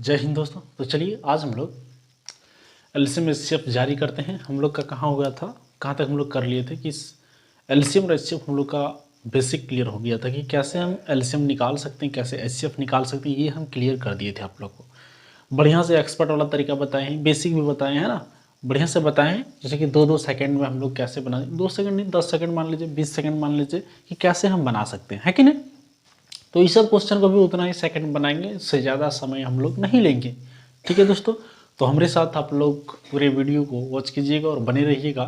जय हिंद दोस्तों। तो चलिए आज हम लोग एलसीएम एचसीएफ जारी करते हैं। हम लोग का कहाँ हो गया था, कहाँ तक हम लोग कर लिए थे कि एलसीएम और एचसीएफ हम लोग का बेसिक क्लियर हो गया था कि कैसे हम एलसीएम निकाल सकते हैं, कैसे एचसीएफ निकाल सकते हैं। ये हम क्लियर कर दिए थे आप लोग को। बढ़िया से एक्सपर्ट वाला तरीका बताए हैं, बेसिक भी बताए हैं ना, बढ़िया से बताएं। जैसे कि 2-2 सेकंड में हम लोग कैसे बना, 2 सेकंड नहीं 10 सेकंड मान लीजिए, 20 सेकंड मान लीजिए कि कैसे हम बना सकते हैं, है कि नहीं। तो इस सब क्वेश्चन को भी उतना ही सेकंड बनाएंगे, इससे ज़्यादा समय हम लोग नहीं लेंगे। ठीक है दोस्तों, तो हमारे साथ आप लोग पूरे वीडियो को वॉच कीजिएगा और बने रहिएगा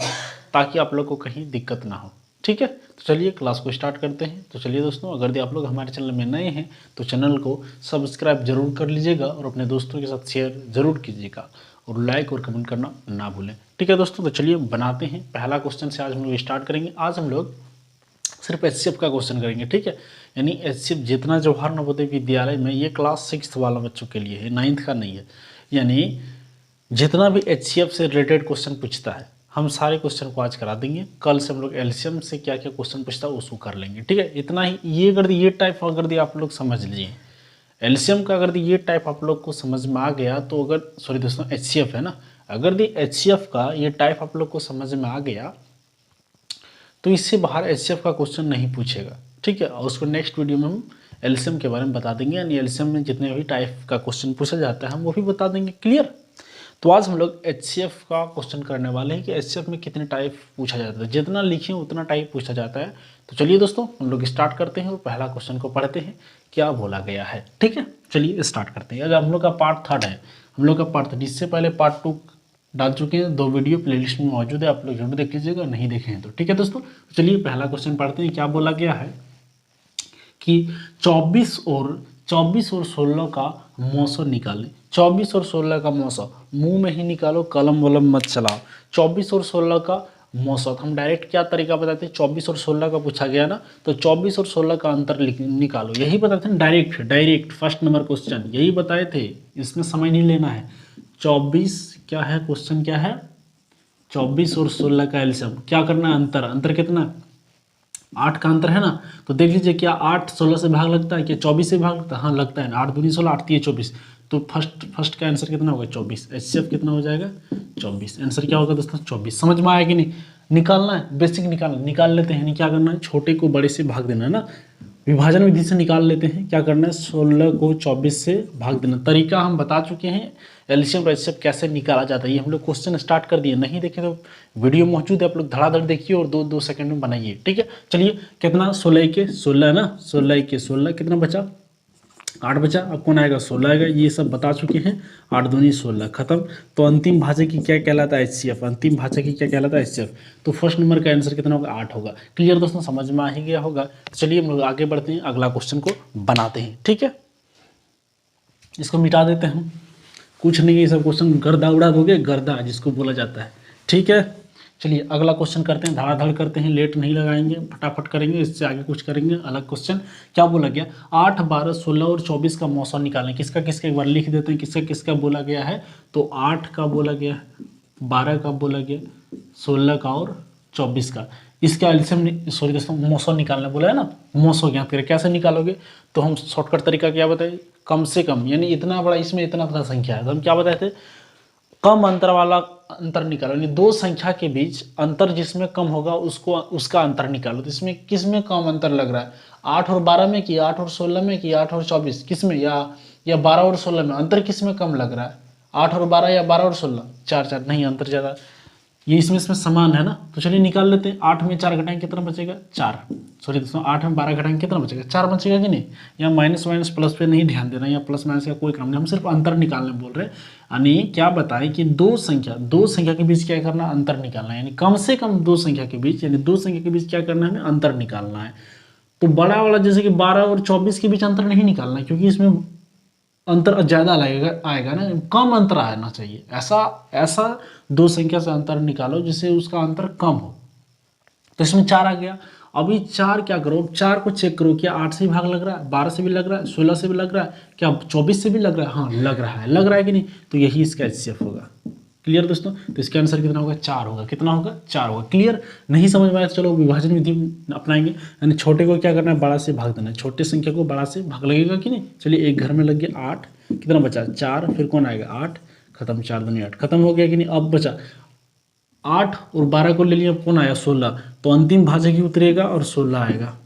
ताकि आप लोग को कहीं दिक्कत ना हो। ठीक है, तो चलिए क्लास को स्टार्ट करते हैं। तो चलिए दोस्तों, अगर आप लोग हमारे चैनल में नए हैं तो चैनल को सब्सक्राइब जरूर कर लीजिएगा और अपने दोस्तों के साथ शेयर जरूर कीजिएगा और लाइक और कमेंट करना ना भूलें। ठीक है दोस्तों, तो चलिए बनाते हैं। पहला क्वेश्चन से आज हम लोग स्टार्ट करेंगे। आज हम लोग सिर्फ एचसीएफ का क्वेश्चन करेंगे। ठीक है, यानी एचसीएफ जितना जवाहर नवोदय विद्यालय में, ये क्लास 6 वाला बच्चों के लिए है, 9th का नहीं है। यानी जितना भी एचसीएफ से रिलेटेड क्वेश्चन पूछता है हम सारे क्वेश्चन को आज करा देंगे। कल से हम लोग एलसीएम से क्या क्या क्वेश्चन पूछता है उसको कर लेंगे। ठीक है, इतना ही। ये अगर ये टाइप अगर दिया आप लोग समझ लीजिए, एलसीएम का अगर ये टाइप आप लोग को समझ में आ गया तो अगर सॉरी दोस्तों एचसीएफ है ना, अगर दी एचसीएफ का ये टाइप आप लोग को समझ में आ गया तो इससे बाहर एचसीएफ का क्वेश्चन नहीं पूछेगा। ठीक है, और उसको नेक्स्ट वीडियो में हम एलसीएम के बारे में बता देंगे। यानी एलसीएम में जितने भी टाइप का क्वेश्चन पूछा जाता है हम वो भी बता देंगे। क्लियर। तो आज हम लोग एचसीएफ का क्वेश्चन करने वाले हैं कि एचसीएफ में कितने टाइप पूछा जाता है। जितना लिखे उतना टाइप पूछा जाता है। तो चलिए दोस्तों हम लोग स्टार्ट करते हैं और पहला क्वेश्चन को पढ़ते हैं क्या बोला गया है। ठीक है, चलिए स्टार्ट करते हैं। अगर हम लोग का पार्ट 3 है, हम लोग का पार्ट 3, इससे पहले पार्ट 2 डाल चुके हैं, 2 वीडियो प्लेलिस्ट में मौजूद है, आप लोग जरूर देख लीजिएगा, नहीं देखे हैं तो। ठीक है दोस्तों, चलिए पहला क्वेश्चन पढ़ते हैं। क्या बोला गया है कि 24 और 16 का मौसम निकालें। 24 और 16 का मौसम मुंह में ही निकालो, कलम वलम मत चलाओ। 24 और 16 का मौसम हम डायरेक्ट क्या तरीका बताते हैं, 24 और 16 का पूछा गया ना, तो 24 और 16 का अंतर निकालो, यही बताते हैं। डायरेक्ट फर्स्ट नंबर क्वेश्चन यही बताए थे, इसमें समय नहीं लेना है। 24 क्या है, क्वेश्चन क्या है, 24 और 16 का एलसीएम क्या करना है, अंतर कितना, 8 का अंतर है ना। तो देख लीजिए क्या 8 16 से भाग लगता है, क्या 24 से भाग लगता है, हाँ लगता है। 8 दूनी 16, 8 3 24, तो फर्स्ट का आंसर कितना होगा, 24। एचसीएफ कितना हो जाएगा, 24। आंसर क्या होगा दोस्तों, 24। समझ में आया कि नहीं। निकालना है, बेसिक निकाल लेते हैं। क्या करना है, छोटे को बड़े से भाग देना है ना, विभाजन विधि से निकाल लेते हैं। क्या करना है, 16 को 24 से भाग देना। तरीका हम बता चुके हैं, एलसीएम एचसीएफ कैसे निकाला जाता है ये हम लोग क्वेश्चन स्टार्ट कर दिए। नहीं देखे तो वीडियो मौजूद है, आप लोग धड़ाधड़ देखिए और 2-2 सेकंड में बनाइए। ठीक है, चलिए कितना, 16 के 16 है ना, 16 के 16 कितना बचा, 8 बचा। अब कौन आएगा, 16 आएगा। ये सब बता चुके हैं। 8 दूनी 16 खत्म। तो अंतिम भाज्य की क्या कहलाता है, एचसीएफ। अंतिम भाज्य की क्या कहलाता है, एचसीएफ। तो फर्स्ट नंबर का आंसर कितना होगा, 8 होगा। क्लियर दोस्तों, समझ में आ ही गया होगा। चलिए हम लोग आगे बढ़ते हैं, अगला क्वेश्चन को बनाते हैं। ठीक है, इसको मिटा देते हैं हम, कुछ नहीं है सब क्वेश्चन गर्दा उड़ा दोगे, गर्दा जिसको बोला जाता है। ठीक है, चलिए अगला क्वेश्चन करते हैं, धड़ाधड़ करते हैं, लेट नहीं लगाएंगे, फटाफट करेंगे। इससे आगे कुछ करेंगे अलग क्वेश्चन। क्या बोला गया, 8 12 16 और 24 का मौसम निकालें। किसका किसका एक बार लिख देते हैं, किसका किसका बोला गया है। तो 8 का बोला गया है, 12 का बोला गया, 16 का और 24 का। इसका एलसीएम सॉरी दोस्तों मौसम निकालना बोला है ना, मौसम ज्ञात करें। कैसे निकालोगे, तो हम शॉर्टकट तरीका क्या बताए, कम से कम, यानी इतना बड़ा इसमें इतना बड़ा संख्या है तो हम क्या बताए थे, कम अंतर वाला अंतर निकालो। यानी 2 संख्या के बीच अंतर जिसमें कम होगा उसका अंतर निकालो। तो इसमें किस में कम अंतर लग रहा है, 8 और 12 में कि 8 और 16 में कि 8 और 24, किस में, या 12 और 16 में, अंतर किस में कम लग रहा है, 8 और 12 या 12 और 16, 4 नहीं, अंतर ज़्यादा, ये इसमें समान है ना। तो चलिए निकाल लेते हैं। 8 में 4 घटाएंगे कितना बचेगा, 4। सॉरी दोस्तों 8 में 12 घटाएंगे कितना बचेगा, 4 बचेगा कि नहीं। या माइनस प्लस पे नहीं ध्यान देना, या प्लस माइनस का कोई काम नहीं, हम सिर्फ अंतर निकालने बोल रहे हैं। यानी क्या बताएं कि दो संख्या के बीच क्या करना, अंतर निकालना है। यानी कम से कम 2 संख्या के बीच, यानी 2 संख्या के बीच क्या करना है, हमें अंतर निकालना है। तो बड़ा वाला जैसे कि 12 और 24 के बीच अंतर नहीं निकालना है, क्योंकि इसमें अंतर ज़्यादा आएगा ना, कम अंतर आना चाहिए। ऐसा 2 संख्या से अंतर निकालो जिससे उसका अंतर कम हो। तो इसमें 4 आ गया। अभी 4 क्या करो, 4 को चेक करो, क्या 8 से भी भाग लग रहा है, 12 से भी लग रहा है, 16 से भी लग रहा है, क्या 24 से भी लग रहा है, हाँ लग रहा है कि नहीं। तो यही इसका एचसीएफ होगा। क्लियर दोस्तों? तो इसका आंसर कितना होगा? 4 होगा। कितना होगा? 4 होगा। क्लियर? नहीं समझ में आया तो चलो विभाजन विधि अपनाएंगे, यानी छोटे को क्या करना है? बड़ा से भाग देना है। छोटे संख्या को बड़ा से भाग लगेगा कि नहीं? चलिए एक घर में लग गया 8, कितना बचा? 4, फिर कौन आएगा? 8, खत्म, 4 दूनी 8, खत्म हो गया कि नहीं? अब बचा 8 और 12 को ले लिया, कौन आया? 16, तो अंतिम भाजक ही उतरेगा और 16 आएगा।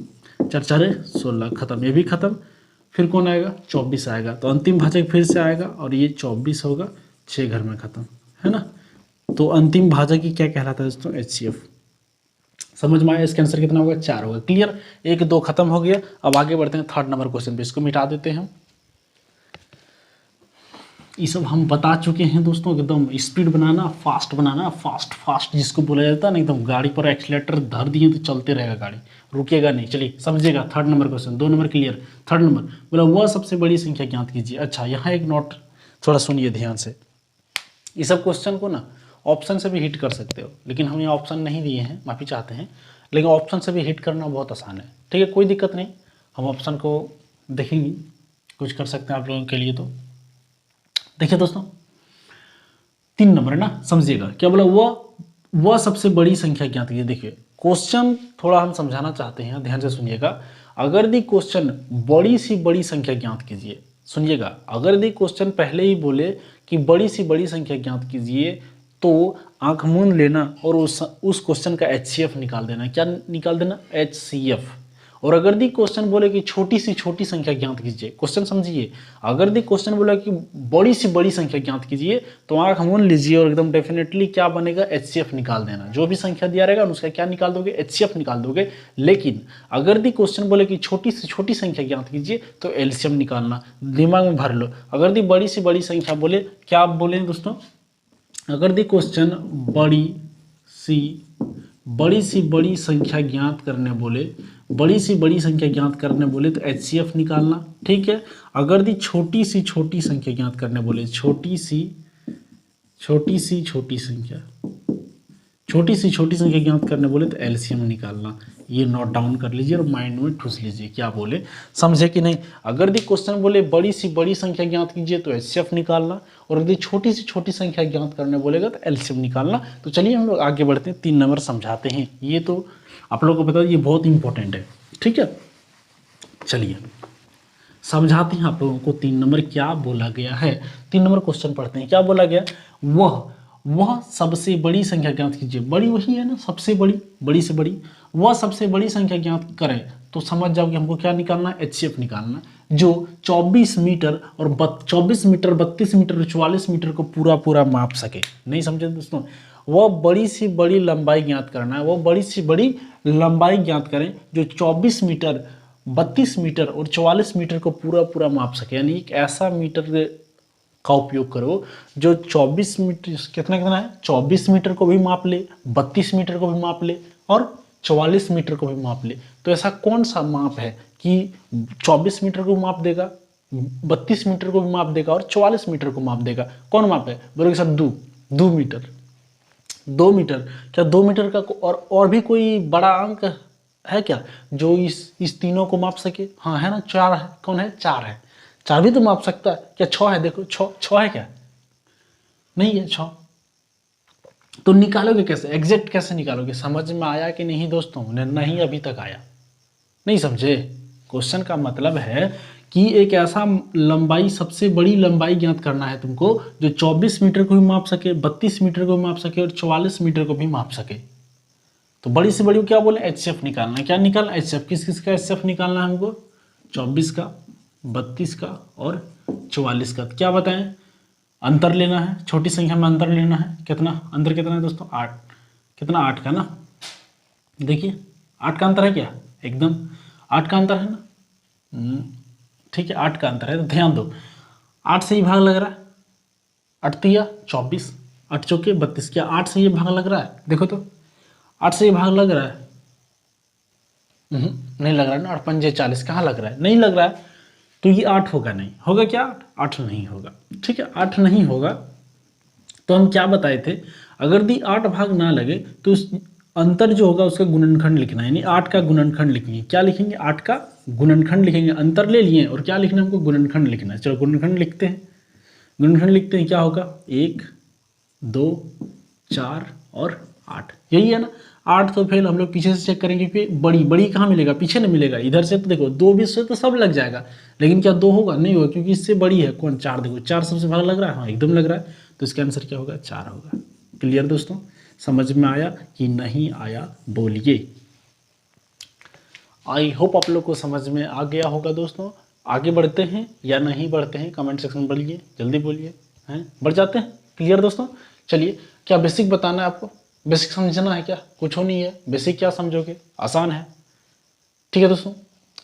4 4 16, खत्म, ये भी खत्म। फिर कौन आएगा? 24 आएगा, तो अंतिम भाजक फिर से आएगा और ये 24 होगा, 6 घर में खत्म, है ना? तो अंतिम भाजक ही क्या कहलाता है दोस्तों? HCF। समझ में आया? इसका आंसर कितना होगा? 4 होगा। क्लियर? 1 2 खत्म हो गया। अब आगे बढ़ते हैं थर्ड नंबर क्वेश्चन पे, इसको मिटा देते हैं। ये सब हम बता चुके हैं दोस्तों, एकदम स्पीड बनाना, फास्ट बनाना, फास्ट फास्ट जिसको बोला जाता है ना, एकदम गाड़ी पर एक्सीलेटर धर दिए तो चलते रहेगा गाड़ी, रुकेगा नहीं। चलिए समझिएगा third number question. 2 number clear. Third number बोला वह सबसे बड़ी संख्या ज्ञात कीजिए। अच्छा, यहाँ एक नोट थोड़ा सुनिए ध्यान से। ये सब क्वेश्चन को ना ऑप्शन से भी हिट कर सकते हो, लेकिन हम यहाँ ऑप्शन नहीं दिए हैं, माफ़ी चाहते हैं, लेकिन ऑप्शन से भी हिट करना बहुत आसान है। ठीक है, कोई दिक्कत नहीं, हम ऑप्शन को देखेंगे, कुछ कर सकते हैं आप लोगों के लिए। तो देखिए दोस्तों 3 नंबर है ना, समझिएगा क्या बोला? वह सबसे बड़ी संख्या ज्ञात कीजिए। देखिए क्वेश्चन थोड़ा हम समझाना चाहते हैं, ध्यान से सुनिएगा। अगर दी क्वेश्चन बड़ी सी बड़ी संख्या ज्ञात कीजिए, सुनिएगा, अगर दी क्वेश्चन पहले ही बोले कि बड़ी सी बड़ी संख्या ज्ञात कीजिए, तो आंख मूंद लेना और उस क्वेश्चन का HCF निकाल देना। क्या निकाल देना? HCF। और अगर दी क्वेश्चन बोले कि छोटी सी छोटी संख्या ज्ञात कीजिए, क्वेश्चन समझिए, अगर दी क्वेश्चन बोला कि बड़ी सी बड़ी संख्या ज्ञात कीजिए, तो आंख मूंद लीजिए और एकदम डेफिनेटली क्या बनेगा? HCF निकाल देना। जो भी संख्या दिया रहेगा उसका क्या निकाल दोगे? HCF निकाल दोगे। लेकिन अगर दी क्वेश्चन बोले कि छोटी से छोटी संख्या ज्ञात कीजिए, तो LCM निकालना, दिमाग में भर लो। अगर दी बड़ी सी बड़ी संख्या बोले, क्या आप बोले दोस्तों? अगर दी क्वेश्चन बड़ी सी बड़ी संख्या ज्ञात करने बोले, बड़ी सी बड़ी संख्या ज्ञात करने बोले तो HCF निकालना, ठीक है। अगर दी छोटी सी छोटी संख्या ज्ञात करने बोले, छोटी सी छोटी संख्या ज्ञात करने बोले तो LCM निकालना। ये नोट डाउन कर लीजिए और माइंड में ठूस लीजिए, क्या बोले, समझे कि नहीं? अगर दी क्वेश्चन बोले बड़ी सी बड़ी संख्या ज्ञात कीजिए तो HCF निकालना, और यदि छोटी सी छोटी संख्या ज्ञात करने बोलेगा तो LCM निकालना। तो चलिए हम लोग आगे बढ़ते हैं, 3 नंबर समझाते हैं। ये तो आप लोगों को बता दें, ये बहुत इंपॉर्टेंट है, ठीक है। चलिए समझाते हैं आप लोगों को 3 नंबर क्या बोला गया है। 3 नंबर क्वेश्चन पढ़ते हैं, क्या बोला गया? वह सबसे बड़ी संख्या ज्ञात कीजिए। बड़ी वही है ना, सबसे बड़ी, बड़ी से बड़ी। वह सबसे बड़ी संख्या ज्ञात करें तो समझ जाओ कि हमको क्या निकालना है? HCF निकालना, जो 24 मीटर और 24 मीटर, 32 मीटर और 44 मीटर को पूरा पूरा माप सके। नहीं समझे दोस्तों? वह बड़ी सी बड़ी लंबाई ज्ञात करना है, वह बड़ी सी बड़ी लंबाई ज्ञात करें जो 24 मीटर, 32 मीटर और 44 मीटर को पूरा पूरा माप सके। यानी एक ऐसा मीटर का उपयोग करो जो 24 मीटर, कितना है, 24 मीटर को भी माप ले, 32 मीटर को भी माप ले और 44 मीटर को भी माप ले। तो ऐसा कौन सा माप है कि 24 मीटर को माप देगा, 32 मीटर को भी माप देगा और 44 मीटर को माप देगा? कौन माप है? बोलोगे सर 2 मीटर। 2 मीटर, क्या 2 मीटर का और भी कोई बड़ा अंक है क्या जो इस तीनों को माप सके? हाँ है ना, 4 है। कौन है? 4 है। 4 भी तो माप सकता है। क्या 6 है? देखो 6 है क्या? नहीं है 6। तो निकालोगे कैसे? एग्जैक्ट कैसे निकालोगे? समझ में आया कि नहीं दोस्तों? नहीं अभी तक आया, नहीं समझे? क्वेश्चन का मतलब है कि एक ऐसा लंबाई, सबसे बड़ी लंबाई ज्ञात करना है तुमको जो 24 मीटर को भी माप सके, 32 मीटर को भी माप सके और 44 मीटर को भी माप सके। तो बड़ी से बड़ी को क्या बोले? HCF निकालना। क्या निकालना? HCF। किस किस का HCF निकालना है हमको? 24 का, 32 का और 44 का। क्या बताएं? अंतर लेना है, छोटी संख्या में अंतर लेना है। कितना अंतर? कितना है दोस्तों? 8। कितना? 8 का ना, देखिए 8 का अंतर है क्या? एकदम 8 का अंतर है ना, ठीक है 8 का अंतर है। तो ध्यान दो, 8 से ही भाग लग रहा है, 8 तिया 24, 8 चौके 32। क्या 8 से ये भाग लग रहा है? देखो तो 8 से ये भाग लग रहा है? नहीं लग रहा है ना। 8 पंजे 40, कहाँ लग रहा है? नहीं लग रहा है। तो ये 8 होगा नहीं, होगा क्या? 8 नहीं होगा, ठीक है 8 नहीं होगा। तो हम क्या बताए थे? अगर दी 8 भाग ना लगे तो उस अंतर जो होगा उसका गुणनखंड लिखना है, यानी 8 का गुणनखंड लिखेंगे। क्या लिखेंगे? 8 का गुणनखंड लिखेंगे। अंतर ले लिए और क्या लिखना है हमको? गुणनखंड लिखना है। चलो गुणनखंड लिखते हैं। गुणनखंड लिखते हैं, क्या होगा? 1 2, 4 और 8, यही है ना। 8 तो फिर हम लोग पीछे से चेक करेंगे कि बड़ी कहाँ मिलेगा, पीछे नहीं मिलेगा। इधर से तो देखो 2 20 से तो सब लग जाएगा, लेकिन क्या 2 होगा, नहीं होगा, क्योंकि इससे बड़ी है कौन, 4। देखो 4 सबसे बड़ा लग रहा है, हाँ एकदम लग रहा है, तो इसका आंसर क्या होगा, 4 होगा। क्लियर दोस्तों, समझ में आया कि नहीं आया, बोलिए। आई होप आप लोग को समझ में आ गया होगा दोस्तों। आगे बढ़ते हैं या नहीं बढ़ते हैं, कमेंट सेक्शन में बोलिए, जल्दी बोलिए। हैं, बढ़ जाते हैं। क्लियर दोस्तों, चलिए। क्या बेसिक बताना है आपको, बेसिक समझना है क्या, कुछ हो नहीं है, बेसिक क्या समझोगे, आसान है। ठीक है दोस्तों,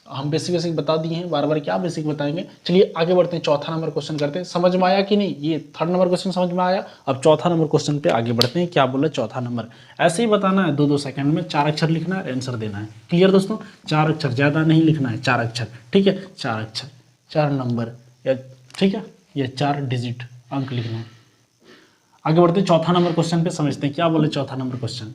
हम बेसिक बता दिए हैं, बार बार क्या बेसिक बताएंगे। चलिए आगे बढ़ते हैं, चौथा नंबर क्वेश्चन करते हैं। समझ में आया कि नहीं, ये 3rd नंबर क्वेश्चन समझ में आया। अब चौथा नंबर क्वेश्चन पे आगे बढ़ते हैं। क्या बोला, चौथा नंबर ऐसे ही बताना है, 2-2 सेकंड में 4 अक्षर लिखना है, आंसर देना है। क्लियर दोस्तों, 4 अक्षर, ज़्यादा नहीं लिखना है, 4 अक्षर। ठीक है, 4 अक्षर, 4 नंबर, या ठीक है, या 4 डिजिट अंक लिखना है। आगे बढ़ते हैं चौथा नंबर क्वेश्चन पे, समझते हैं क्या बोले चौथा नंबर क्वेश्चन।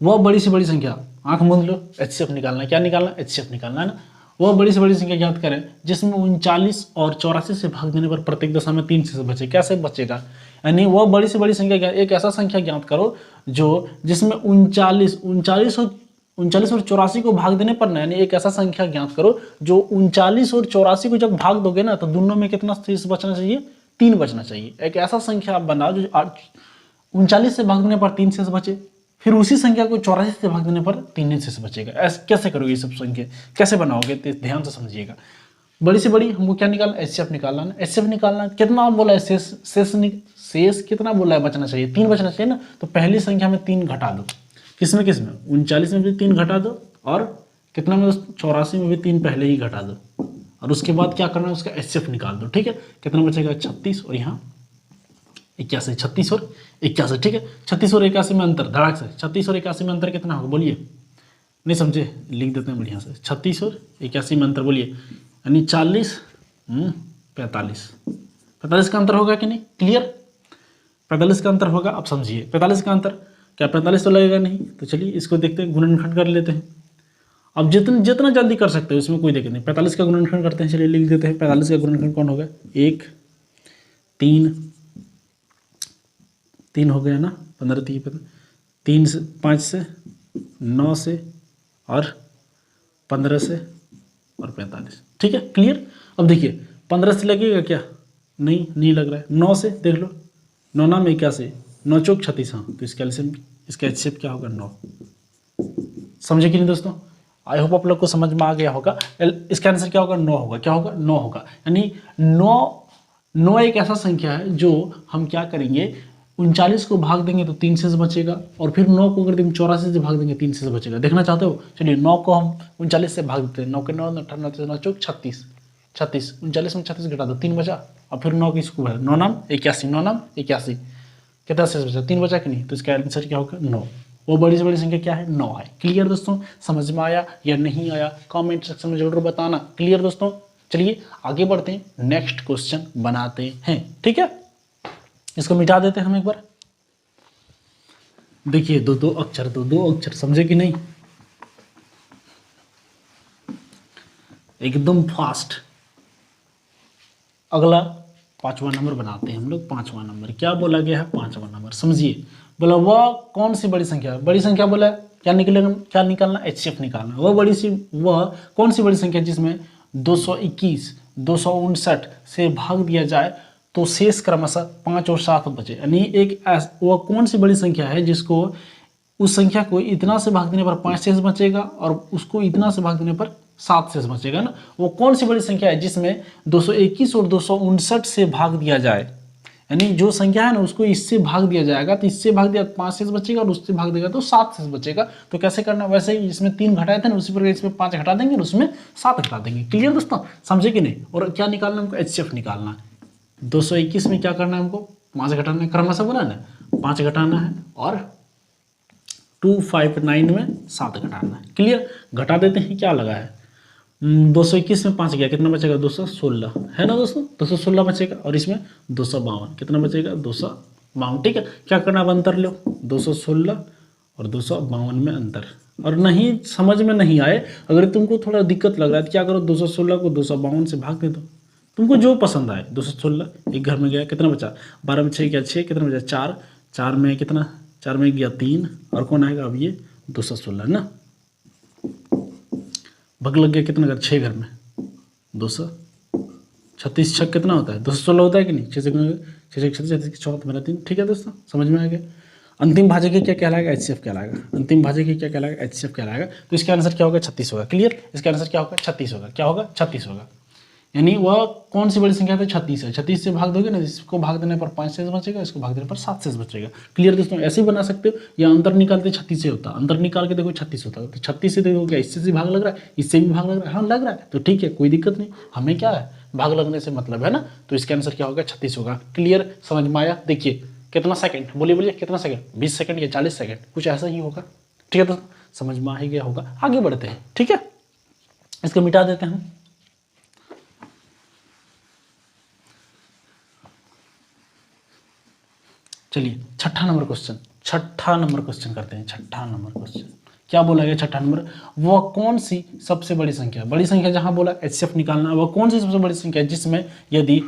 वह बड़ी से बड़ी संख्या, आंख मूंद लो, HCF निकालना है। क्या निकालना है, HCF निकालना है ना। वह बड़ी से बड़ी संख्या ज्ञात करें जिसमें 39 और 84 से भाग देने पर प्रत्येक दशा में 3 से बचे। कैसे बचेगा, यानी वह बड़ी से बड़ी संख्या, एक ऐसा संख्या ज्ञात करो जो जिसमें 39 और 84 को भाग देने पर ना, यानी एक ऐसा संख्या ज्ञात करो जो 39 और 84 को जब भाग दोगे ना, तो दोनों में कितना शेष बचना चाहिए, 3 बचना चाहिए। एक ऐसा संख्या आप बनाओ जो 39 से भाग देने पर 3 शेष बचे, फिर उसी संख्या को 84 से भाग देने पर 3 शेष बचेगा। ऐसे कैसे करोगे, ये सब संख्या कैसे बनाओगे, तो ध्यान से समझिएगा। बड़ी से बड़ी हमको क्या निकालना, HCF निकालना है। HCF निकालना कितना बोला है, शेष कितना बोला है बचना चाहिए, 3 बचना चाहिए ना। तो पहली संख्या में 3 घटा दो, किसमें 39 में भी 3 घटा दो, और कितना में 84 में भी 3 पहले ही घटा दो, और उसके बाद क्या करना है, उसका HCF निकाल दो। ठीक है, कितना बचेगा, 36 और यहाँ 81, 36 और 81। ठीक है, 36 और 81 में अंतर, धड़ाक से 36 और 81 में अंतर कितना होगा, बोलिए। नहीं समझे, लिख देते हैं बढ़िया से, 36 और 81 में अंतर बोलिए, यानी 40 45। 45 का अंतर होगा कि नहीं, क्लियर, 45 का अंतर होगा। अब समझिए 45 का अंतर, क्या 45 तो लगेगा नहीं, तो चलिए इसको देखते हैं, गुणनखंड कर लेते हैं। अब जितना जल्दी कर सकते हो इसमें कोई दिक्कत नहीं। 45 का गुणनखंड करते हैं, चलिए लिख देते हैं। 45 का गुणनखंड कौन होगा, 1 3 हो गया ना, 15 3 से 5 से 9 से और 15 से और 45। ठीक है, क्लियर। अब देखिए 15 से लगेगा क्या, नहीं लग रहा है। 9 से देख लो, 9 नाम 81, 9 चौक 36, हाँ, तो इसका एलसीएम, इसका HCF क्या होगा, 9। समझे कि नहीं दोस्तों, आई होप आप लोग को समझ में आ गया होगा। इसका आंसर क्या होगा, 9 होगा। क्या होगा, 9 होगा। यानी 9 एक ऐसा संख्या है जो हम क्या करेंगे, 39 को भाग देंगे तो 3 शेष बचेगा, और फिर 9 को अगर 84 से भाग देंगे 3 शेष बचेगा। देखना चाहते हो, चलिए 9 को हम 39 से भाग देते हैं, 9 के 9 9 चौक 36, 39 में 36 घटा दो, 3 बचा, और फिर 9 किसको भरा, 9 नाम 81, 9 नाम 81, कितना शेष बचा, 3 बचा कि नहीं, तो इसका आंसर क्या होगा, 9। वो बड़ी से बड़ी संख्या क्या है, 9 है। क्लियर दोस्तों, समझ में आया या नहीं आया, कमेंट सेक्शन में जरूर बताना। क्लियर दोस्तों, चलिए आगे बढ़ते हैं, नेक्स्ट क्वेश्चन बनाते हैं। ठीक है, इसको मिटा देते हैं हम एक बार। देखिए दो अक्षर, समझे कि नहीं, एकदम फास्ट। अगला 5वां नंबर बनाते हैं हम लोग। 5वां नंबर क्या बोला गया है, 5वां नंबर समझिए। बोला वह कौन सी बड़ी संख्या है, बड़ी संख्या बोला क्या निकलेगा, क्या निकालना, HCF निकालना। वह कौन सी बड़ी संख्या जिसमें 221 259 से भाग दिया जाए तो शेष क्रमशः 5 और 7 बचे। यानी वह कौन सी बड़ी संख्या है जिसको, उस संख्या को इतना से भाग देने पर 5 शेष बचेगा और उसको इतना से भाग देने पर 7 शेष बचेगा ना। वो कौन सी बड़ी संख्या है जिसमें 221 और 259 से भाग दिया जाए, यानी जो संख्या है ना उसको इससे भाग दिया जाएगा, तो इससे भाग दिया 5 शेष बचेगा, और उससे भाग देगा तो 7 शेष बचेगा। तो कैसे करना, वैसे ही इसमें 3 घटाए थे ना, उसी प्रकार इसमें 5 घटा देंगे और उसमें 7 घटा देंगे। क्लियर दोस्तों, समझे कि नहीं। और क्या निकालना है हमको, HCF निकालना है। 221 में क्या करना है हमको, 5 घटाना है, क्रमशः बोला ना, 5 घटाना है, और 259 में 7 घटाना है। क्लियर, घटा देते हैं, क्या लगा है, 221 में 5 गया, कितना बचेगा, 216 है ना दोस्तों, 216 बचेगा, और इसमें 252, कितना बचेगा, 252। ठीक है, क्या करना, अब अंतर लो, 216 और 252 में अंतर। और नहीं समझ में नहीं आए, अगर तुमको थोड़ा दिक्कत लग रहा है तो क्या करो, 216 को 252 से भाग दे दो, तुमको जो पसंद आए। 216 एक घर में गया, कितना बचा, 12 में 6 गया 6, कितना बचा 4, 4 में कितना, 4 में गया 3, और कौन आएगा अब ये 216 ना। भग लग गया कितना घर, 6 घर में 236 छक कितना होता है 216 होता है कि नहीं, 6 से 36 चौथ मेरा 3। ठीक है दोस्तों, समझ में आ गया। अंतिम भाजक क्या कहलाएगा, HCF कहलाएगा। अंतिम भाजक क्या कहलाएगा, HCF कहलाएगा। तो इसका आंसर क्या होगा, 36 होगा। क्लियर, इसका आंसर क्या होगा, 36 होगा। क्या होगा, 36 होगा। यानी वह कौन सी बड़ी संख्या है, 36 है। 36 से भाग दोगे ना, इसको भाग देने पर 5 शेष बचेगा, इसको भाग देने पर 7 शेष बचेगा। क्लियर दोस्तों, ऐसे ही बना सकते हो, या अंतर निकालते 36 से होता, अंतर निकाल के देखो 36 होता है। तो 36 से देखो क्या इससे भी भाग लग रहा है, इससे भी भाग लग रहा है, हाँ लग रहा है, तो ठीक है, कोई दिक्कत नहीं, हमें क्या है, भाग लगने से मतलब है ना। तो इसका आंसर क्या होगा, 36 होगा। क्लियर, समझ में आया। देखिए कितना सेकंड, बोलिए बोलिए कितना सेकंड, 20 सेकंड या 40 सेकंड, कुछ ऐसा ही होगा। ठीक है दोस्तों, समझ में आ ही गया होगा। आगे बढ़ते हैं, ठीक है, इसको मिटा देते हैं। चलिए छठा नंबर क्वेश्चन, छठा नंबर क्वेश्चन करते हैं। छठा नंबर क्वेश्चन क्या बोला गया, छठा नंबर, वह कौन सी सबसे बड़ी संख्या, बड़ी संख्या जहां बोला HCF निकालना, वह कौन सी सबसे बड़ी संख्या है जिसमें यदि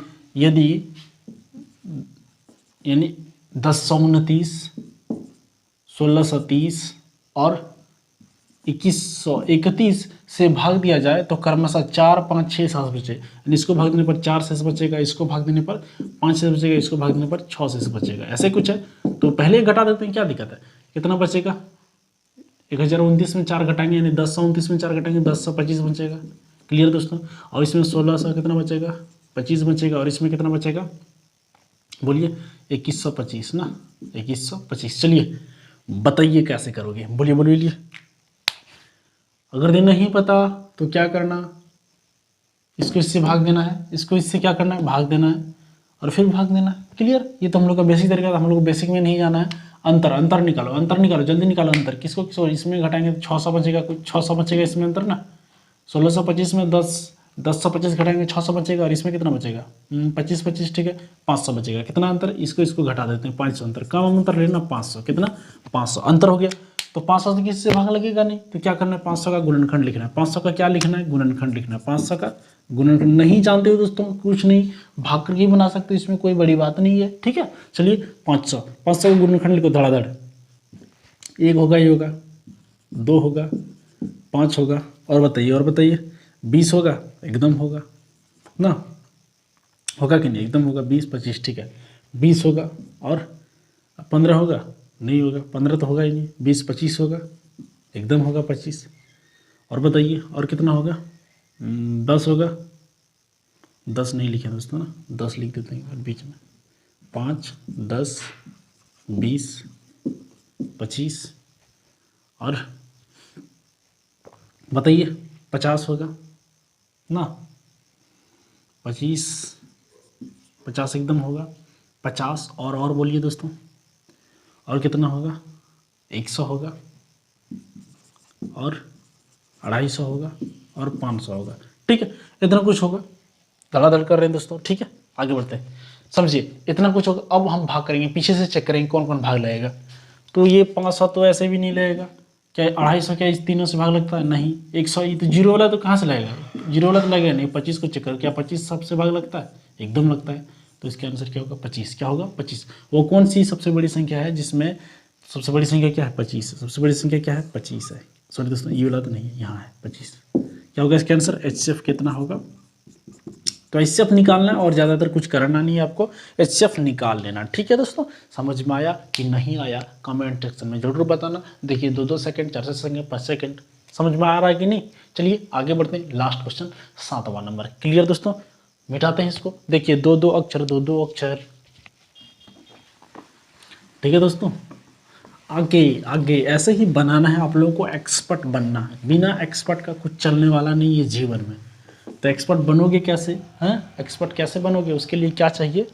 यानी 1029, 1630 और 2131 से भाग दिया जाए तो क्रमशः 4, 5, 6, 7 बचे। यानी इसको भाग देने पर 4 शेष बचेगा, इसको भाग देने पर 5 शेष बचेगा, इसको भाग देने पर 6 शेष बचेगा, ऐसे कुछ है। तो पहले घटा देते हैं, क्या दिक्कत है, कितना बचेगा, 1029 में 4 घटाएंगे यानी 1029 में 4 घटाएंगे 1025 बचेगा। क्लियर दोस्तों, और इसमें 1600 कितना बचेगा, 25 बचेगा, और इसमें कितना बचेगा, बोलिए 2125 ना, 2125। चलिए बताइए कैसे करोगे, बोलिए बोलिए। अगर ये नहीं पता तो क्या करना, इसको इससे भाग देना है, इसको इससे क्या करना है, भाग देना है, और फिर भाग देना है। क्लियर, ये तो हम लोग का बेसिक तरीका था, हम लोग को बेसिक में नहीं जाना है। अंतर, अंतर निकालो, अंतर निकालो, जल्दी निकालो अंतर, किसको किसको, इसमें घटाएंगे तो 600 बचेगा, कुछ 600 बचेगा इसमें अंतर ना। 1625 में 1025 घटाएंगे 600 बचेगा, और इसमें कितना बचेगा 25 25, ठीक है 500 बचेगा। कितना अंतर, इसको घटा देते हैं 500 अंतर, कम अंतर लेना 500, कितना 500 अंतर हो गया। तो 500 से किससे भाग लगेगा नहीं, तो क्या करना है, 500 का गुणनखंड लिखना है। 500 का क्या लिखना है, गुणनखंड लिखना है। 500 का गुणनखंड नहीं जानते हो दोस्तों, कुछ नहीं, भाग करके बना सकते हो, इसमें कोई बड़ी बात नहीं है। ठीक है, चलिए 500 का गुणनखंड लिखो धड़ाधड़। 1 होगा, ये होगा, 2 होगा, 5 होगा, और बताइए 20 होगा, एकदम होगा ना, होगा कि नहीं, एकदम होगा, 20 25, ठीक है 20 होगा, और 15 होगा, नहीं होगा, 15 तो होगा ही नहीं, 20 25 होगा, एकदम होगा 25, और बताइए और कितना होगा, 10 होगा, 10 नहीं लिखे दोस्तों ना, 10 लिख देते हैं बीच में, 5 10 20 25, और बताइए 50 होगा ना, 50 एकदम होगा, 50, और बोलिए दोस्तों, और कितना होगा, 100 होगा, और 250 होगा, और 500 होगा। ठीक है, इतना कुछ होगा, धड़ाधड़ कर रहे हैं दोस्तों। ठीक है, आगे बढ़ते हैं, समझिए इतना कुछ होगा। अब हम भाग करेंगे, पीछे से चेक करेंगे कौन कौन भाग लगेगा। तो ये 500 तो ऐसे भी नहीं लगेगा, क्या 250 क्या इस तीनों से भाग लगता है, नहीं। 100 ये तो जीरो वाला तो कहाँ से लगेगा, जीरो वाला तो लगेगा नहीं। 25 को चेक करो, क्या 25 सबसे भाग लगता है, एकदम लगता है। तो इसका आंसर क्या होगा, 25। क्या होगा, 25। वो कौन सी सबसे बड़ी संख्या है जिसमें सबसे बड़ी संख्या क्या है, 25। सबसे बड़ी संख्या क्या है, 25 है। सॉरी दोस्तों, ये वाला तो नहीं है, यहाँ है 25। क्या होगा इसका आंसर, HCF कितना होगा। तो HCF निकालना है, और ज़्यादातर कुछ करना नहीं है आपको, HCF निकाल लेना। ठीक है दोस्तों, समझ में आया कि नहीं आया, कमेंट सेक्शन में जरूर बताना। देखिए 2 सेकंड, 4 सेकंड, 5 सेकंड, समझ में आ रहा है कि नहीं। चलिए आगे बढ़ते हैं, लास्ट क्वेश्चन 7वां नंबर। क्लियर दोस्तों, मिटाते हैं इसको। देखिए 2 अक्षर, 2 अक्षर। ठीक है दोस्तों, आगे ऐसे ही बनाना है, आप लोगों को एक्सपर्ट बनना है। बिना एक्सपर्ट का कुछ चलने वाला नहीं है जीवन में। तो एक्सपर्ट बनोगे कैसे, हैं, एक्सपर्ट कैसे बनोगे, उसके लिए क्या चाहिए,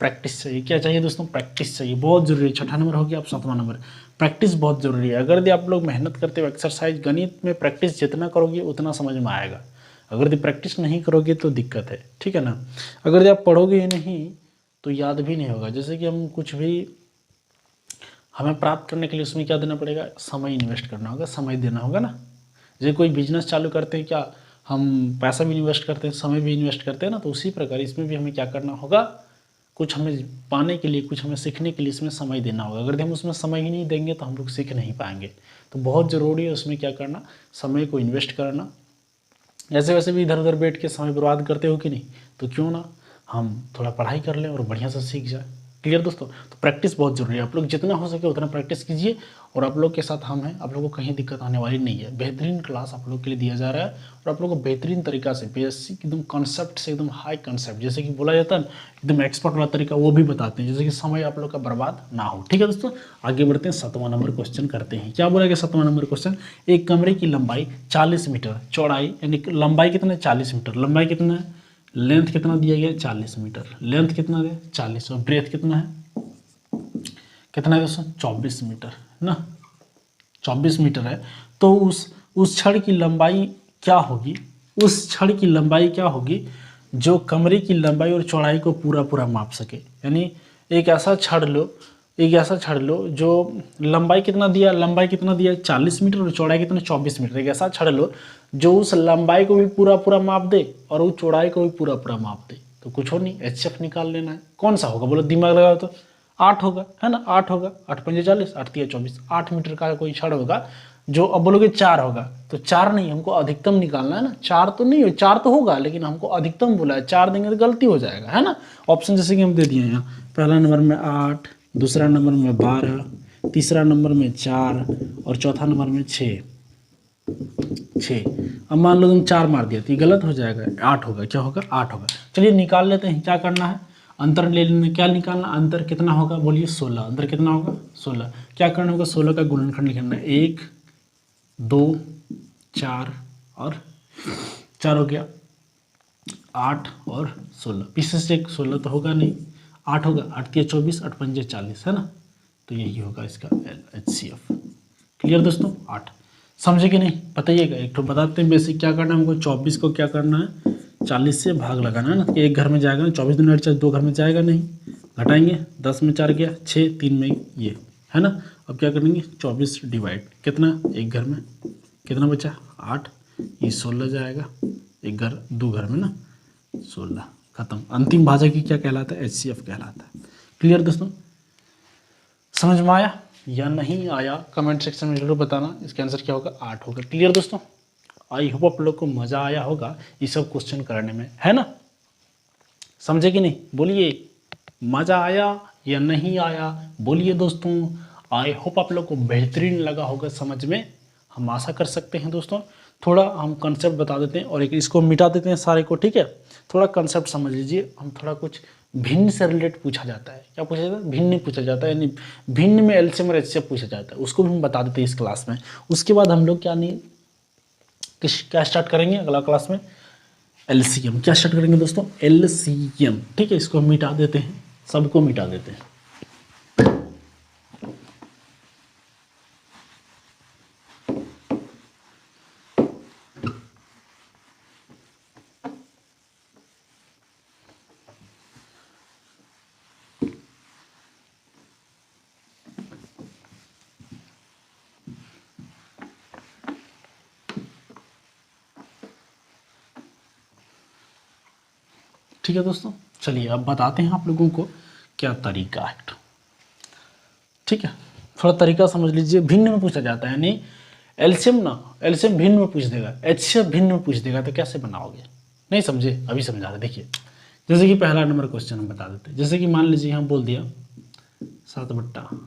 प्रैक्टिस चाहिए। क्या चाहिए दोस्तों, प्रैक्टिस चाहिए, बहुत जरूरी है। छठा नंबर हो गया, अब 7वां नंबर, प्रैक्टिस बहुत जरूरी है। अगर आप लोग मेहनत करते हो, एक्सरसाइज, गणित में प्रैक्टिस जितना करोगे उतना समझ में आएगा। अगर प्रैक्टिस नहीं करोगे तो दिक्कत है, ठीक है ना। अगर आप पढ़ोगे ही नहीं तो याद भी नहीं होगा। जैसे कि हम कुछ भी हमें प्राप्त करने के लिए उसमें क्या देना पड़ेगा, समय इन्वेस्ट करना होगा, समय देना होगा ना। जैसे कोई बिजनेस चालू करते हैं, क्या हम पैसा भी इन्वेस्ट करते हैं, समय भी इन्वेस्ट करते हैं ना, तो उसी प्रकार इसमें भी हमें क्या करना होगा, कुछ हमें पाने के लिए, कुछ हमें सीखने के लिए इसमें समय देना होगा। अगर हम उसमें समय ही नहीं देंगे तो हम लोग सीख नहीं पाएंगे। तो बहुत ज़रूरी है उसमें क्या करना, समय को इन्वेस्ट करना। ऐसे वैसे भी इधर उधर बैठ के समय बर्बाद करते हो कि नहीं, तो क्यों ना हम थोड़ा पढ़ाई कर लें और बढ़िया से सीख जाए। क्लियर दोस्तों? तो प्रैक्टिस बहुत ज़रूरी है, आप लोग जितना हो सके उतना प्रैक्टिस कीजिए, और आप लोग के साथ हम हैं, आप लोगों को कहीं दिक्कत आने वाली नहीं है। बेहतरीन क्लास आप लोग के लिए दिया जा रहा है, और आप लोग को बेहतरीन तरीका से बेसिक एकदम कॉन्सेप्ट से एकदम हाई कॉन्सेप्ट, जैसे कि बोला जाता है एकदम एक्सपर्ट वाला तरीका, वो भी बताते हैं, जैसे कि समय आप लोग का बर्बाद ना हो। ठीक है दोस्तों, आगे बढ़ते हैं, 7वां नंबर क्वेश्चन करते हैं। क्या बोला गया 7वां नंबर क्वेश्चन, एक कमरे की लंबाई 40 मीटर, चौड़ाई यानी लंबाई कितना है 40 मीटर, लंबाई कितना है, लेंथ कितना दिया गया 40 मीटर, लेंथ कितना है 40, और ब्रेथ कितना है, कितना है दोस्तों 24 मीटर ना, 24 मीटर है। तो उस छड़ की लंबाई क्या होगी, उस छड़ की लंबाई क्या होगी जो कमरे की लंबाई और चौड़ाई को पूरा पूरा माप सके। यानी एक ऐसा छड़ लो जो लंबाई कितना दिया, 40 मीटर, और चौड़ाई कितना 24 मीटर। एक ऐसा छड़ लो जो उस लंबाई को भी पूरा पूरा माप दे और उस चौड़ाई को भी पूरा पूरा माप दे। तो कुछ और नहीं, HCF निकाल लेना है। कौन सा होगा बोलो, दिमाग लगाओ तो 8 होगा, है ना, 8 होगा, 8 पंजे 40, 8 तिया 24, 8 मीटर का कोई छड़ होगा जो, अब बोलोगे 4 होगा, तो 4 नहीं, हमको अधिकतम निकालना है ना, 4 तो नहीं हो, 4 तो होगा लेकिन हमको अधिकतम बोला है, 4 देंगे तो गलती हो जाएगा, है ना। ऑप्शन जैसे कि हम दे दिए यहाँ, पहला नंबर में 8, दूसरा नंबर में 12, तीसरा नंबर में 4, और चौथा नंबर में 6। अब मान लो तुम 4 मार दिया तो ये गलत हो जाएगा, 8 होगा, क्या होगा 8 होगा। चलिए निकाल लेते हैं, क्या करना है, अंतर ले लेना, क्या निकालना, अंतर कितना होगा बोलिए 16, अंतर कितना होगा 16, क्या करना होगा 16 का गुणनखंड लिखना है, 1 2 4 और 4 हो गया 8 और 16, पीछे से 16 तो होगा नहीं, 8 होगा, 8 तिया 24, 8 पंजे 40, है ना, तो यही होगा इसका HCF। क्लियर दोस्तों, 8 समझे कि नहीं बताइएगा। एक तो बताते हैं बेसिक क्या करना है हमको, 24 को क्या करना है 40 से भाग लगाना है ना, कि एक घर में जाएगा ना, 24 दिन 2 घर में जाएगा नहीं, घटाएंगे, 10 में 4 गया 6, 3 में ये, है ना। अब क्या करेंगे 24 डिवाइड कितना, एक घर में कितना बचा 8, ये 16 जाएगा, एक घर 2 घर में ना 16, खत्म। अंतिम भाजक की क्या कहलाता है, HCF कहलाता है। क्लियर दोस्तों, समझ में आया या नहीं आया, कमेंट सेक्शन में जरूर बताना, इसका आंसर क्या होगा 8 होगा। क्लियर दोस्तों, आई होप आप लोग को मज़ा आया होगा ये सब क्वेश्चन करने में, है ना, समझे कि नहीं बोलिए, मज़ा आया या नहीं आया बोलिए दोस्तों। आई होप आप लोग को बेहतरीन लगा होगा समझ में, हम आशा कर सकते हैं दोस्तों। थोड़ा हम कंसेप्ट बता देते हैं और एक इसको मिटा देते हैं सारे को, ठीक है। थोड़ा कंसेप्ट समझ लीजिए, हम थोड़ा कुछ भिन्न से रिलेट पूछा जाता है, क्या पूछा जाता है, भिन्न पूछा जाता है, यानी भिन्न में LCM और HCF पूछा जाता है, उसको भी हम बता देते हैं इस क्लास में। उसके बाद हम लोग क्या स्टार्ट करेंगे अगला क्लास में, LCM क्या स्टार्ट करेंगे दोस्तों, LCM, ठीक है। इसको हम मिटा देते हैं, सबको मिटा देते हैं। ठीक है दोस्तों, चलिए अब बताते हैं आप लोगों को क्या तरीका है। ठीक है, थोड़ा तरीका समझ लीजिए, भिन्न में पूछा जाता है, यानी LCM भिन्न में पूछ देगा, HCF भिन्न में पूछ देगा, तो कैसे बनाओगे, नहीं समझे, अभी समझा रहे। देखिए जैसे कि पहला नंबर क्वेश्चन हम बता देते हैं, जैसे कि मान लीजिए हम बोल दिया 7/4,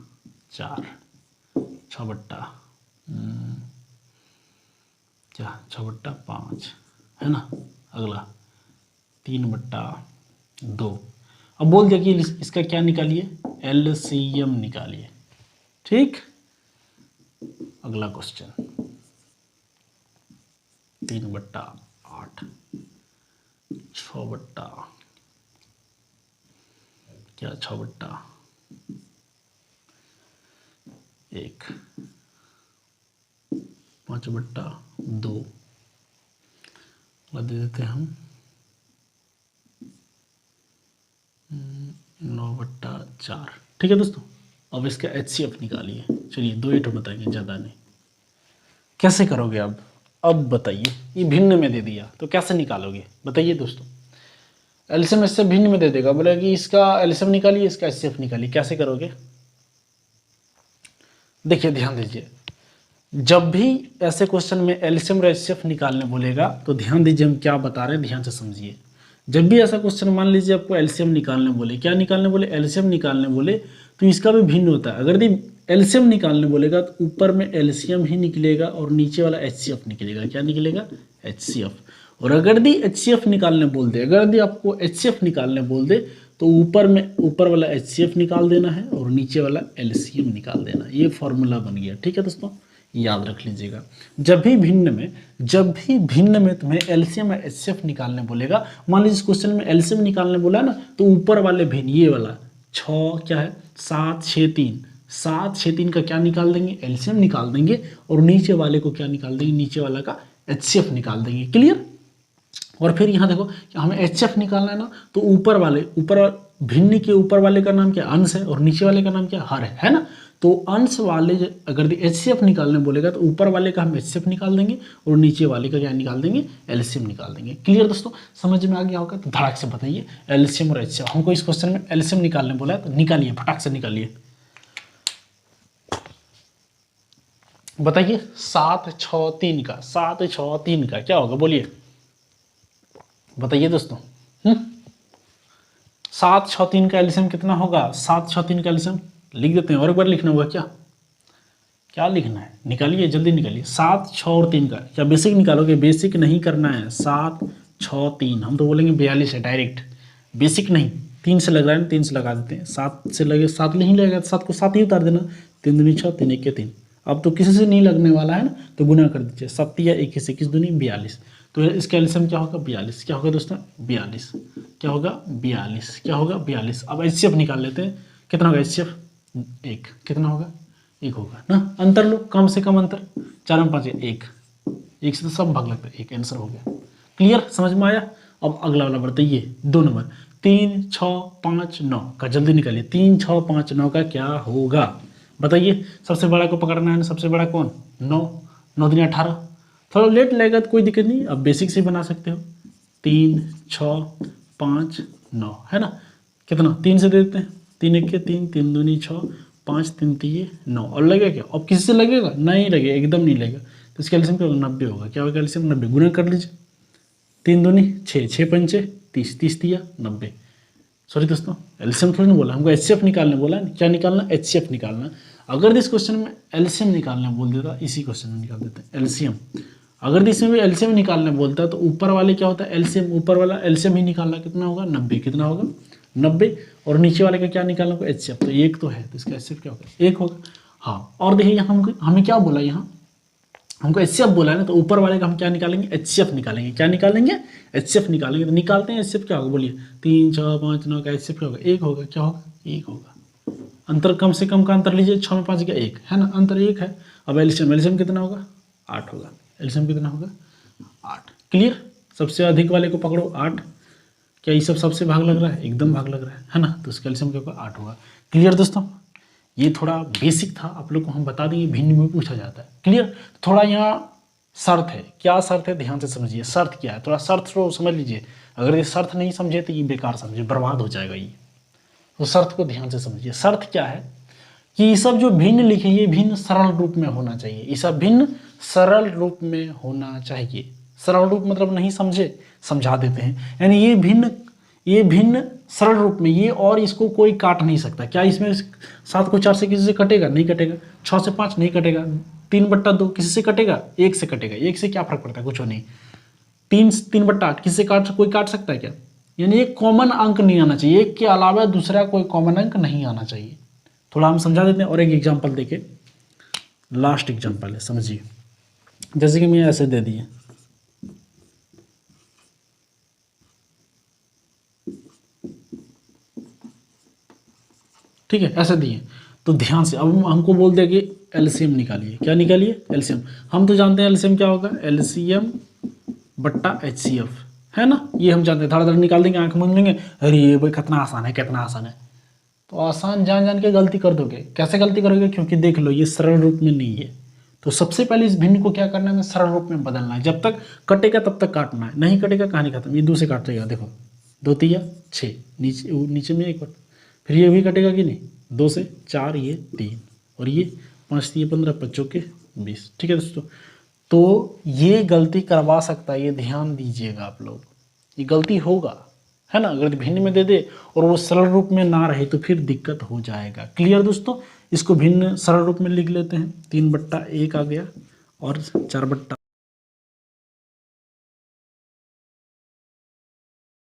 6/5, है ना। अगला 3/2। अब बोल दिया कि इसका क्या निकालिए, LCM निकालिए, ठीक। अगला क्वेश्चन 3/8, 6/, क्या 6/1, 5/2, दे देते हैं हम 9/4। ठीक है दोस्तों, अब इसका HCF निकालिए। चलिए 2 ही तो बताएंगे, ज़्यादा नहीं। कैसे करोगे अब बताइए, ये भिन्न में दे दिया तो कैसे निकालोगे बताइए दोस्तों। एलसीएम इससे भिन्न में दे देगा, बोला कि इसका एलसीएम निकालिए, इसका एचसीएफ निकालिए, कैसे करोगे? देखिए ध्यान दीजिए, जब भी ऐसे क्वेश्चन में एलसीएम और एचसीएफ निकालने बोलेगा तो ध्यान दीजिए हम क्या बता रहे हैं, ध्यान से समझिए। जब भी ऐसा क्वेश्चन मान लीजिए आपको एलसीएम निकालने बोले, क्या निकालने बोले? एलसीएम निकालने बोले, तो इसका भी भिन्न होता है। अगर एलसीएम निकालने बोलेगा तो ऊपर में एलसीएम ही निकलेगा और नीचे वाला एचसीएफ निकलेगा। क्या निकलेगा? एचसीएफ। और अगर दी एचसीएफ निकालने बोल दे, अगर दी आपको एचसीएफ निकालने बोल दे तो ऊपर वाला एचसीएफ निकाल देना है और नीचे वाला एलसीएम निकाल देना। ये फॉर्मूला बन गया, ठीक है दोस्तों, याद रख लीजिएगा। जब भी भिन्न में तुम्हें एलसीएम या एचसीएफ निकालने बोलेगा, मान लीजिए इस क्वेश्चन में एलसीएम निकालने बोला है ना, तो ऊपर वाले भिन्न ये वाला 6 क्या है 7 6 3, 7 6 3 का क्या निकाल देंगे? एलसीएम निकाल देंगे और नीचे वाले को क्या निकाल देंगे? नीचे वाला का एचसीएफ निकाल देंगे। क्लियर? और फिर यहाँ देखो कि हमें एचसीएफ निकालना है ना, तो ऊपर भिन्न के ऊपर वाले का नाम क्या? अंश है और नीचे वाले का नाम क्या? हर है ना। तो अंश वाले अगर एचसीएफ निकालने बोलेगा तो ऊपर वाले का हम एचसीएफ निकाल देंगे और नीचे वाले का क्या निकाल देंगे? एलसीएम निकाल देंगे। क्लियर दोस्तों? समझ में आ गया होगा तो धड़ाक से बताइए एलसीएम और एचसीएफ। हमको इस क्वेश्चन में एलसीएम निकालने बोला है तो निकालिए, फटाक से निकालिए। बताइए 7 6 3 का, 7 6 3 का क्या होगा? बोलिए बताइए दोस्तों। 7 6 3 का एलसीएम कितना होगा? 7 6 3 का एलसीएम लिख देते हैं, और एक बार लिखना होगा। क्या लिखना है? निकालिए, जल्दी निकालिए। 7 6 और 3 का क्या बेसिक निकालोगे? बेसिक नहीं करना है। 7 6 3 हम तो बोलेंगे 42 है डायरेक्ट, बेसिक नहीं। 3 से लग रहा है, 3 से लगा देते हैं। 7 से लगे 7 नहीं लगेगा, 7 को 7 ही उतार देना। 3 दूनी 6, 3 1 3। अब तो किसी से नहीं लगने वाला है ना, तो गुना कर दीजिए। 7 या 21 21 दूनी 42। तो इसका एलसीएम क्या होगा? 42। क्या होगा दोस्तों? 42। क्या होगा? 42। क्या होगा? 42। अब एचसीएफ निकाल लेते हैं। कितना होगा एचसीएफ? 1। कितना होगा? 1 होगा ना। अंतर लो, कम से कम अंतर। 4 में 5 1, 1 से तो सब भाग लगता है, 1 आंसर हो गया। क्लियर? समझ में आया? अब अगला वाला बताइए 2 नंबर 3 6 5 9 का, जल्दी निकालिए। 3 6 5 9 का क्या होगा बताइए? सबसे बड़ा को पकड़ना है ना, सबसे बड़ा कौन? 9। 9 दूनी 18। थोड़ा लेट लगेगा तो कोई दिक्कत नहीं, अब बेसिक से बना सकते हो। 3 6 5 9 है ना। कितना? 3 से दे देते हैं। 3 1 3, 3 दूनी 6, 5 3 3 9। और लगेगा क्या? अब किसी से लगेगा? नहीं लगेगा, एकदम नहीं लगेगा। तो इसका एलसीएम क्या होगा? 90 होगा। क्या होगा एलसीएम? 90। गुना कर लीजिए। 3 दूनी 6, 6 पंचे 30, 30 दिया 90। सॉरी दोस्तों, एलसीएम थोड़ी ना बोला, हमको एचसीएफ निकालने बोला है। क्या निकालना? एचसीएफ निकालना। अगर इस क्वेश्चन में एलसीएम निकालने बोल देता, इसी क्वेश्चन में निकाल देते हैं एलसीएम। अगर इसमें भी एलसीएम निकालने बोलता है तो ऊपर वाले क्या होता है? एलसीएम। ऊपर वाला एलसीएम ही निकालना। कितना होगा? 90। कितना होगा? 90। और नीचे वाले का क्या निकालना होगा? एचसीएफ। तो 1 तो है, तो इसका एचसीएफ क्या होगा? 1 होगा। हाँ, और देखिए यहाँ हमें क्या बोला? यहाँ हमको एचसीएफ बोला है ना, तो ऊपर वाले का हम क्या निकालेंगे? एचसीएफ निकालेंगे। क्या निकालेंगे? एचसीएफ निकालेंगे। तो निकालते हैं एचसीएफ। क्या होगा बोलिए? 3 6 5 9 का एचसीएफ क्या होगा? 1 होगा। क्या होगा? 1 होगा। अंतर कम से कम का अंतर लीजिए। 6 में 5 का 1 है ना, अंतर 1 है। अब एलसीएम कितना होगा? 8 होगा। एलसीएम कितना होगा? 8। क्लियर? सबसे अधिक वाले को पकड़ो 8। क्या ये सब सबसे भाग लग रहा है? एकदम भाग लग रहा है ना। तो इसका एलसीएम क्या होगा? 8 होगा। क्लियर दोस्तों? ये थोड़ा बेसिक था, आप लोग को हम बता देंगे, भिन्न में पूछा जाता है। क्लियर? थोड़ा यहाँ शर्त है। क्या शर्त है? ध्यान से समझिए। शर्त क्या है? थोड़ा शर्त तो समझ लीजिए। अगर ये शर्त नहीं समझे तो ये बेकार समझे, बर्बाद हो जाएगा ये। तो शर्त को ध्यान से समझिए। शर्त क्या है कि ये सब जो भिन्न लिखे, ये भिन्न सरल रूप में होना चाहिए। ये सब भिन्न सरल रूप में होना चाहिए। सरल रूप मतलब नहीं समझे, समझा देते हैं। यानी ये भिन्न सरल रूप में, ये और इसको कोई काट नहीं सकता। क्या इसमें 7 को 4 से किसी से कटेगा? नहीं कटेगा। 6 से 5 नहीं कटेगा। 3/2 किसी से कटेगा? 1 से कटेगा। 1 से क्या फर्क पड़ता है? कुछ नहीं। 3/8 किसी से कोई काट सकता है क्या? यानी एक कॉमन अंक नहीं आना चाहिए। एक के अलावा दूसरा कोई कॉमन अंक नहीं आना चाहिए। थोड़ा हम समझा देते हैं और एक एग्जाम्पल देके, लास्ट एग्जाम्पल है, समझिए। जैसे कि मैं ऐसे दे दिए, ठीक है, ऐसे दिए तो ध्यान से। अब हमको बोल दिया कि एलसीएम निकालिए। क्या निकालिए? एलसीएम। हम तो जानते हैं एलसीएम क्या होगा? एलसीएम बट्टा एचसीएफ, है ना। ये हम जानते हैं। थोड़ा थोड़ा निकाल देंगे, आंख मूंद लेंगे, अरे ये भाई कितना आसान है, कितना आसान है। तो आसान जान जान के गलती कर दोगे। कैसे गलती करोगे? क्योंकि देख लो ये सरल रूप में नहीं है। तो सबसे पहले इस भिन्न को क्या करना है, हमें सरल रूप में बदलना है। जब तक कटेगा तब तक काटना है, नहीं कटेगा कहानी खत्म। ये 2 से काटेगा, देखो 2 तिया 6, नीचे में 1 फिर ये भी कटेगा कि नहीं, 2 से 4, ये 3 और ये 5 तिया 15, 5 चौके 20। ठीक है दोस्तों, तो ये गलती करवा सकता है, ये ध्यान दीजिएगा आप लोग, ये गलती होगा, है ना। अगर भिन्न में दे दे और वो सरल रूप में ना रहे तो फिर दिक्कत हो जाएगा। क्लियर दोस्तों, इसको भिन्न सरल रूप में लिख लेते हैं। 3/1 आ गया और 4/।